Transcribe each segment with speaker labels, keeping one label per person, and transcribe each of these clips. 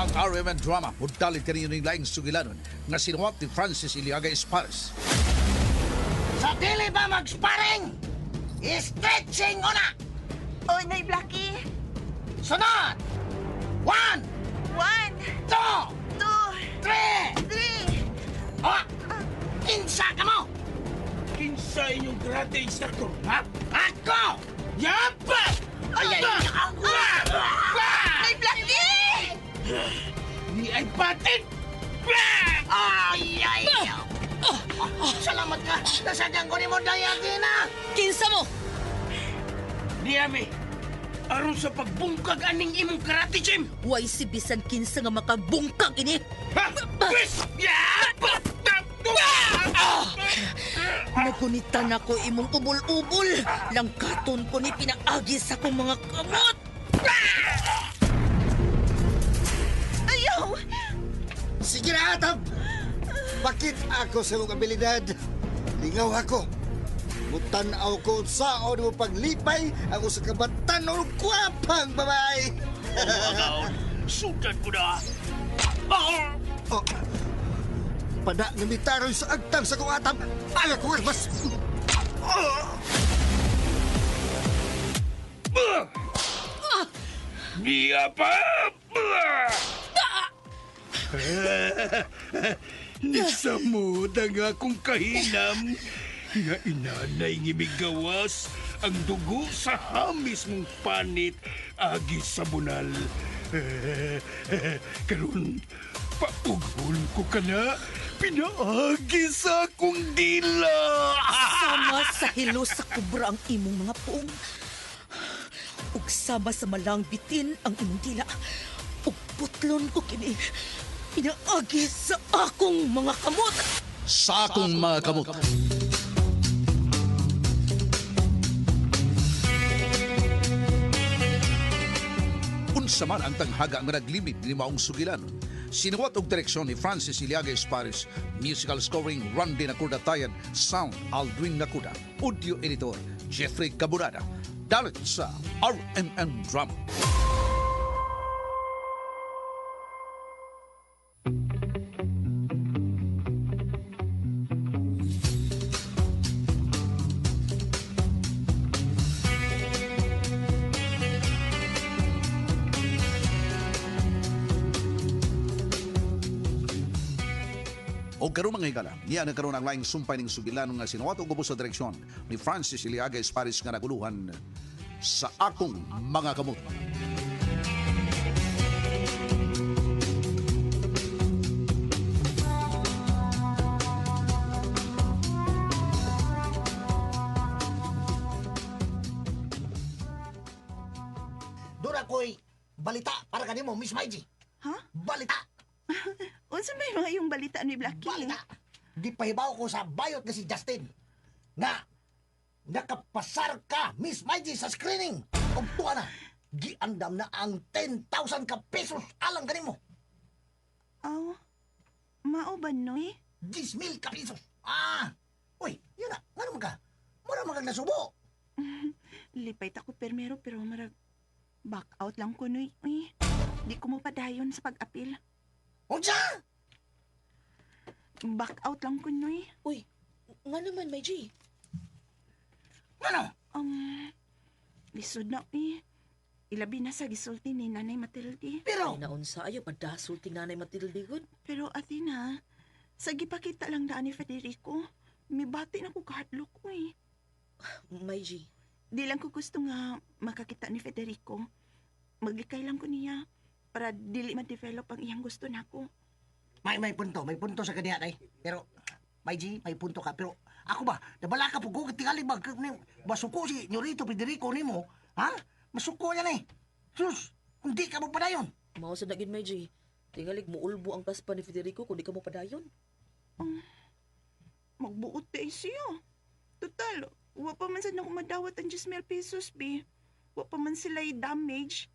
Speaker 1: Ang RMN drama pudtalit kanino ning laing sugilanon nga sinuwat ni Francis Iliaga Espares.
Speaker 2: Sa dili ba mag-sparring? Stretching una!
Speaker 3: Oy, Nay Blackie!
Speaker 2: Sunod! 1,
Speaker 3: 1,
Speaker 2: 2, 3!
Speaker 3: 2, 3!
Speaker 2: O! Kinsa ka mo!
Speaker 4: Kinsa inyong karate instructor, ha?
Speaker 2: Ako!
Speaker 4: Yapa!
Speaker 2: Ay!
Speaker 3: Nay Blackie!
Speaker 4: Ni ay patin!
Speaker 2: Ay! Salamat ka! Nasadyang ko ni mo dayatina!
Speaker 3: Kinsa mo!
Speaker 4: Niyami, aron sa pagbungkag aning imong karate gym!
Speaker 3: Way si bisan kinsa nga makabungkag ini!
Speaker 4: Ha? Pwes! Yapa!
Speaker 3: Nagunitan ako imong ubol-ubol. Langkaton ko ni pinaagi sa kong mga kamot. Ayaw!
Speaker 5: Sige na, Atam! Bakit ako sa iyong abilidad? Lingaw ako. Mutanaw ko sa mo paglipay ako sa kabatan o kwapang babae.
Speaker 4: Sudan ko na!
Speaker 5: Oh, pada ng bitaroy sa agtang sa kong Atam. Ala ko, mas...
Speaker 4: Niya pa! Nisamod ang akong kahinam nga inanay ngimigawas ang dugo sa hamis mong panit agi sa bunal. Karon paugol ko ka na pinaagi sa akong dila.
Speaker 3: Sama sa hilo sa kubra ang imong mga puong. Ug sama sa malang bitin ang imong dila. Ug putlon ko kini. Pinaagi sa akong mga kamot.
Speaker 1: Sa akong mga kamot. Unsa man ang tanghaga nga naglimit ni maong sugilanon. Sinuwat og direksyon ni Francis Iliaga Espares, musical scoring Randy Nakudatayan, sound Aldwin Nakuda, audio editor Jeffrey Caburada. Dalit sa RMN Drama. O karon mga higala, niya nagkaroon ang laing sumpay ng sugilanon nga sinuwat og ubos sa direksyon ni Francis Iliaga Espares nga naguluhan sa akong mga kamot.
Speaker 2: Doon ako'y balita para kanimo, Miss Maiji.
Speaker 6: Ha?
Speaker 2: Balita!
Speaker 6: Unsa may mga yung balita ni Blackie?
Speaker 2: Balita! Gipahibaw ko sa bayot na si Justin nga nakapasar ka, Miss Maiji, sa screening. Og tuwa na, giandam na ang 10,000 ka pesos alang kanimo.
Speaker 6: Aw, mao ba noy?
Speaker 2: 10,000 ka pesos. Uy, yun na, nga naman ka. Mura magag nasubo.
Speaker 6: Lipay ta ko permero pero marag back out lang ko noy. Uy, di ko mo padayon sa pag-apil.
Speaker 2: Unsa?
Speaker 6: Back out lang ko noy.
Speaker 3: Uy, nga naman, may G.
Speaker 2: Ano?
Speaker 6: Lisod na Ilabi na sa gisulti ni Nanay Matilde.
Speaker 2: Pero,
Speaker 3: Ay naunsa ayo padasol ting nanay Matilde gud.
Speaker 6: Pero Athena, sa gipakita lang daan ni Federico, mibati na ko kahadlok ko
Speaker 3: May G.
Speaker 6: Di lang ko gusto nga makakita ni Federico. Maglikay lang ko niya para dili ma-develop ang iyang gusto nako.
Speaker 2: may punto sa kaniya kay. Pero, may G, may punto ka. Pero, ako ba, nabala ka po ko, tingali ba, masuko si Nyorito Federico ni mo, ha? Masuko yan Sus, hindi ka mo padayon.
Speaker 3: Mao sa nagin, may G. Tingalig mo ulbo ang kaspa ni Federico kung di ka mo padayon.
Speaker 6: Magbuot tayo siya. Total, wa pa man sad na kumadawat ang 10,000 pesos, B. Wa pa man sila'y damage.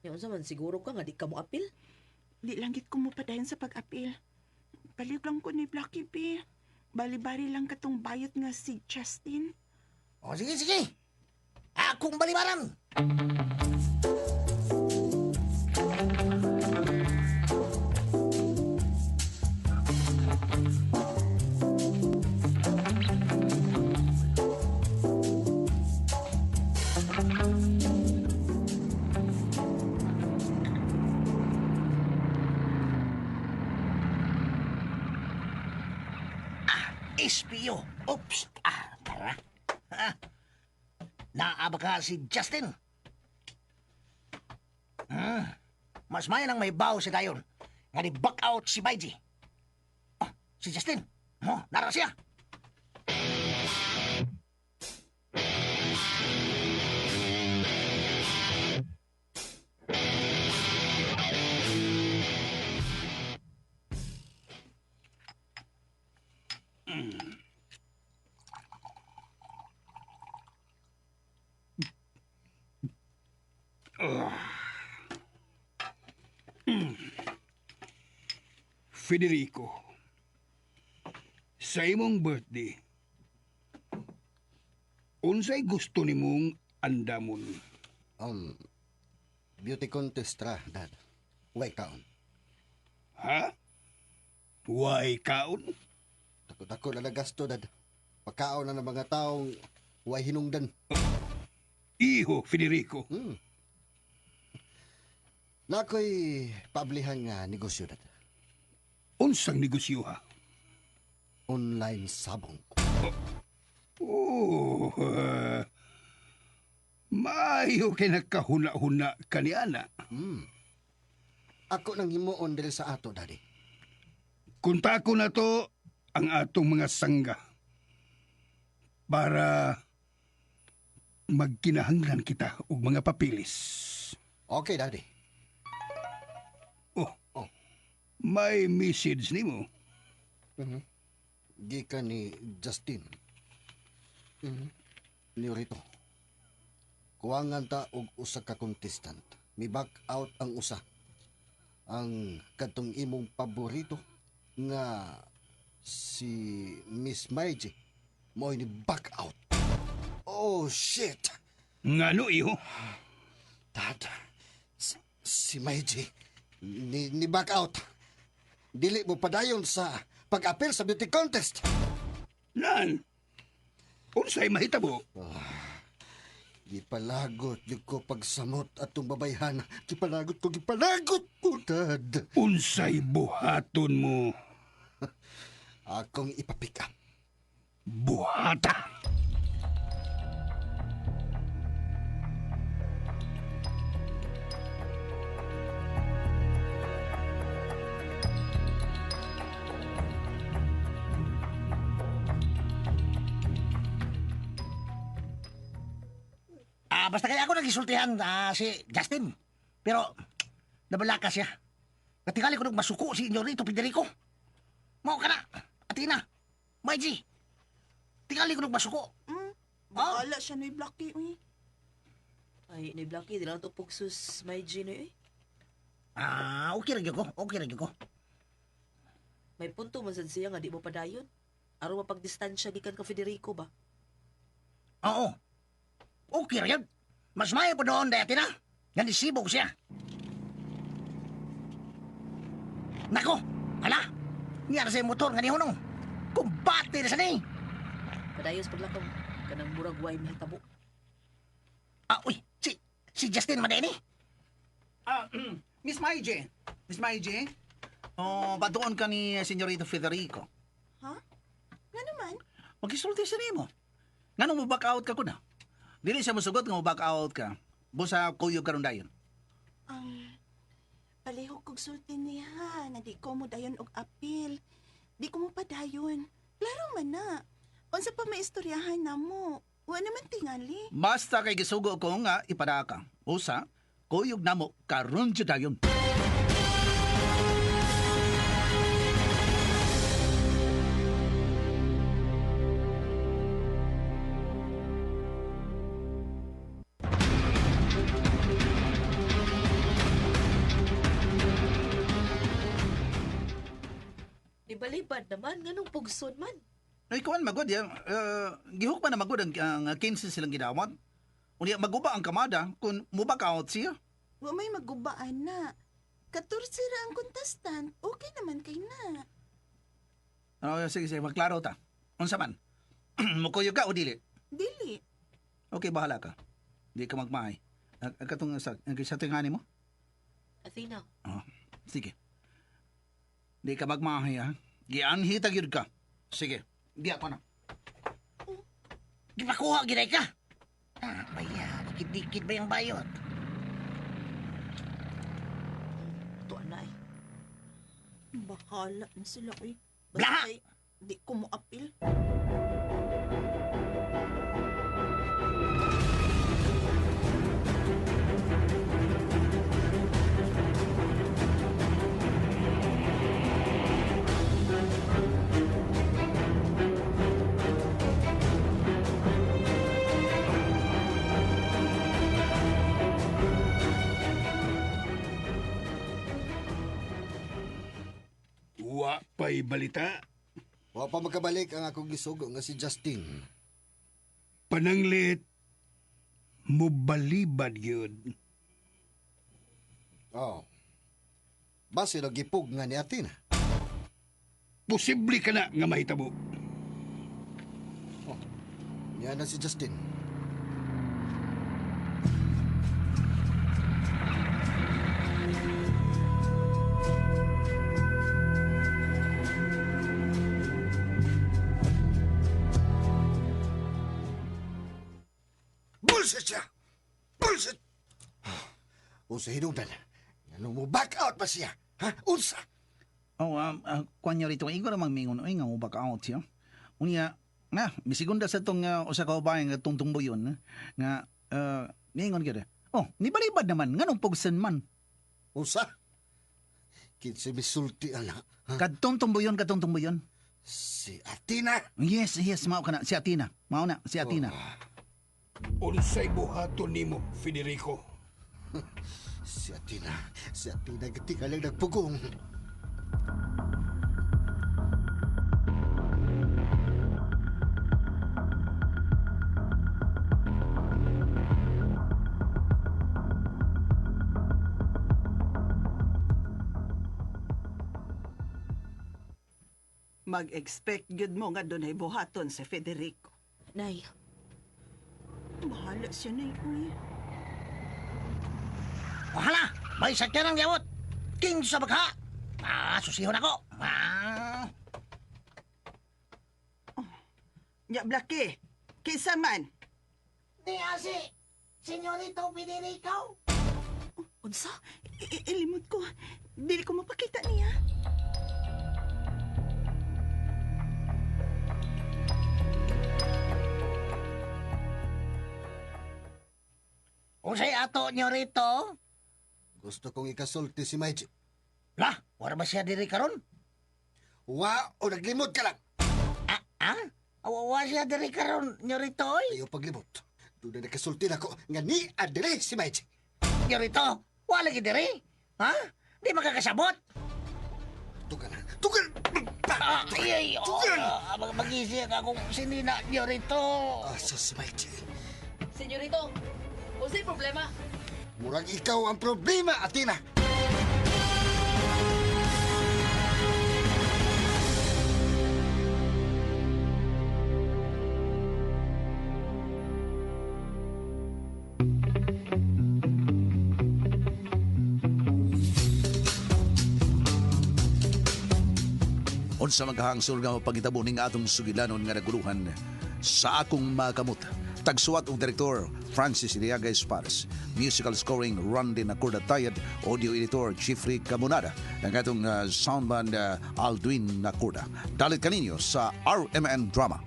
Speaker 3: Yan sa man siguro ka nga di ka mo apil.
Speaker 6: Di lang git ko mo padayon sa pag-apil. Baliw lang ko ni Blackie, B. Bali-bali lang katong bayot nga si Justin.
Speaker 2: O, sige. Akong balibaran. SPO. Oops. Tara. Naaba ka si Justin. Mas mayan ang may baw si dayon. Nga ni back out si Baiji. Oh, si Justin. Nara siya.
Speaker 4: Federico, sa imong birthday, unsay gusto nimong andamon?
Speaker 5: Beauty contest ra, Dad. Huwag kaon.
Speaker 4: Ha? Why kaon?
Speaker 5: Takot-takot na nagasto, Dad. Pagkaon na ng mga taong huwag hinungdan.
Speaker 4: Iho, Federico.
Speaker 5: Nako'y paablihan nga negosyo, Dad.
Speaker 4: Unsang negosyo ha?
Speaker 5: Online sabong.
Speaker 4: Oh, maayo kay nagkahuna-huna kaniana.
Speaker 5: Ako nang himuon diri sa ato, Daddy.
Speaker 4: Kunta ko na to ang atong mga sangga para magkinahanglan kita og mga papilis.
Speaker 5: Okay, Daddy.
Speaker 4: Oh, may message nimo.
Speaker 5: Gikan ni Justin. Ni Rito. Kuwangan ta og usa ka contestant. Mi back out ang usa. Ang kadtong imong paborito nga si Miss Maiji mo ni back out. Oh shit.
Speaker 4: Ngano iho?
Speaker 5: Dad, si Maiji ni back out. Dili mo padayon sa pag-appeal sa beauty contest.
Speaker 4: Nan? Unsay mahitabo?
Speaker 5: Gipalagot yung ko pagsamot atong babayhan. Gipalagot ko, Dad.
Speaker 4: Unsay buhaton mo?
Speaker 5: Akong ipapick up.
Speaker 4: Buhata?
Speaker 2: Basta kaya ako nagisultihan si Justin. Pero, nabala ka siya. Natingali ko nung masuko si Inyorito Federico. Mao ka na, Atina, Maiji. Tingali ko nung masuko.
Speaker 6: Bahala siya ni Blackie, uy.
Speaker 3: Ay, ni Blackie, di lang ito pugsus may gino eh.
Speaker 2: Okay rin ko.
Speaker 3: May punto man sad siya nga di mo padayon. Aron mapagdistansya gikan ka Federico ba?
Speaker 2: Oo. Okay rin. Mas maya po doon, dati na. Yan isibog siya. Nako, hala. Niyara sa motor nga ni Hunong. Kumbate na sa ni.
Speaker 3: Padayos paglakaw, kanang murag way mahitabo.
Speaker 2: Uy, si Justin Madeni.
Speaker 1: Miss Maiji. Badoon ka ni Senyorito Federico.
Speaker 6: Ha? Nga naman?
Speaker 1: Magisulti sa nimo. Ngano mo back out ka ko na? Dili siya musugot nga mo back out ka. Busa kuyog karon dayon.
Speaker 6: Palihog kog sulti niya, na di ko mo dayon og apil. Di ko mo padayon. Klaro man na. Unsa pa may istoryahan na mo? Wa naman tingali.
Speaker 1: Basta kay gisugo ko nga ipadaka. Usa, kuyog namo karon jud dayon.
Speaker 3: Ibalibad naman, nganong pugsod man.
Speaker 1: Ay, kawan magod ya. Gihuk pa na magod ang 15 silang gidawat. Unya maguba ang kamada kung mo back out siya.
Speaker 6: Wa may magubaan na. 14 ra ang contestant. Okay naman kay na.
Speaker 1: Sige, magklaro ta. Unsa man? Mukuyog ka o dili?
Speaker 6: Dili.
Speaker 1: Okay, bahala ka. Di ka magmahay. Katong sa tingani mo?
Speaker 3: Athena,
Speaker 1: Sige. Di ka magmahay ha. Gianhita gyud ka. Sige.
Speaker 2: Di ako na. Di makuha, ginay ka. Baya, dikit-dikit ba yung bayot?
Speaker 3: Ito, anay.
Speaker 6: Bakala na sila, oy.
Speaker 2: Blaha!
Speaker 6: Basta di ko mo apil.
Speaker 4: Wa pa'y balita.
Speaker 5: Wa pa makabalik ang akong gisugo nga si Justin.
Speaker 4: Pananglit, mubalibad yun.
Speaker 5: Oh. Base na gipog nga ni Atina.
Speaker 4: Posible ka na nga mahitabo.
Speaker 5: Yan na si Justin. Bullshit siya! Bullshit! Unsa hinungdan? Ano mo back out ba siya? Ha? Unsa?
Speaker 7: Oh, kwan niya rito, igo namang mingon, ay nga mo baka out siya. Unya, na, misigunda sa tong usa ka babae nga tungtungbo yun, nga, mingon kita. Oh, nibalibad naman, nga nung pugsan man.
Speaker 5: Unsa? Kinsa misulti anak. Ha?
Speaker 7: Katungtungbo yun.
Speaker 5: Si Atina?
Speaker 7: Yes, mao ka na, si Atina. Mao na, si Atina.
Speaker 4: Unsay buhaton nimo, Federico?
Speaker 5: Si Atina gatika lang nagpugong.
Speaker 8: Mag-expect good mo nga doon ay buhaton si Federico.
Speaker 3: Nay,
Speaker 6: Bahala siya na, uy.
Speaker 2: Wahala! May sakyan ng yawot! King sa bagha! Susihon ako!
Speaker 8: Ya, Blackie, kinsa man?
Speaker 2: Di asi! Senyorito Federico!
Speaker 3: unsa?
Speaker 6: Ilimot ko. Dili ko mapakita niya.
Speaker 2: Unsay ato nyo rito?
Speaker 5: Gusto kong ikasulti si Maiji.
Speaker 2: Lah, wala ba siya diri karon?
Speaker 5: Wa o naglimod ka lang.
Speaker 2: Awawa siya diri karon nyo rito, oy.
Speaker 5: Ayaw paglimot. Doon na nakasulti na ko nga ni adere si Maiji.
Speaker 2: Nyo rito, wala lagi diri. Ha? Di makakasabot.
Speaker 5: Tugan na. Tugan!
Speaker 2: Mag-isip akong sinina nyo rito.
Speaker 5: Asa si Maiji?
Speaker 3: Senyorito, unsay problema?
Speaker 5: Murag ikaw ang problema, Atina.
Speaker 1: Unsa maghahangsol nga pagitabo ning atong sugilanon nga naguluhan sa akong makamot. Tagsuwat og direktor Francis Iliaga Espares, musical scoring Rondin Acorda Tayad, audio editor Jeffrey Camonada, ang atong soundband Aldwin Acorda. Dalit kaninyo sa RMN Drama.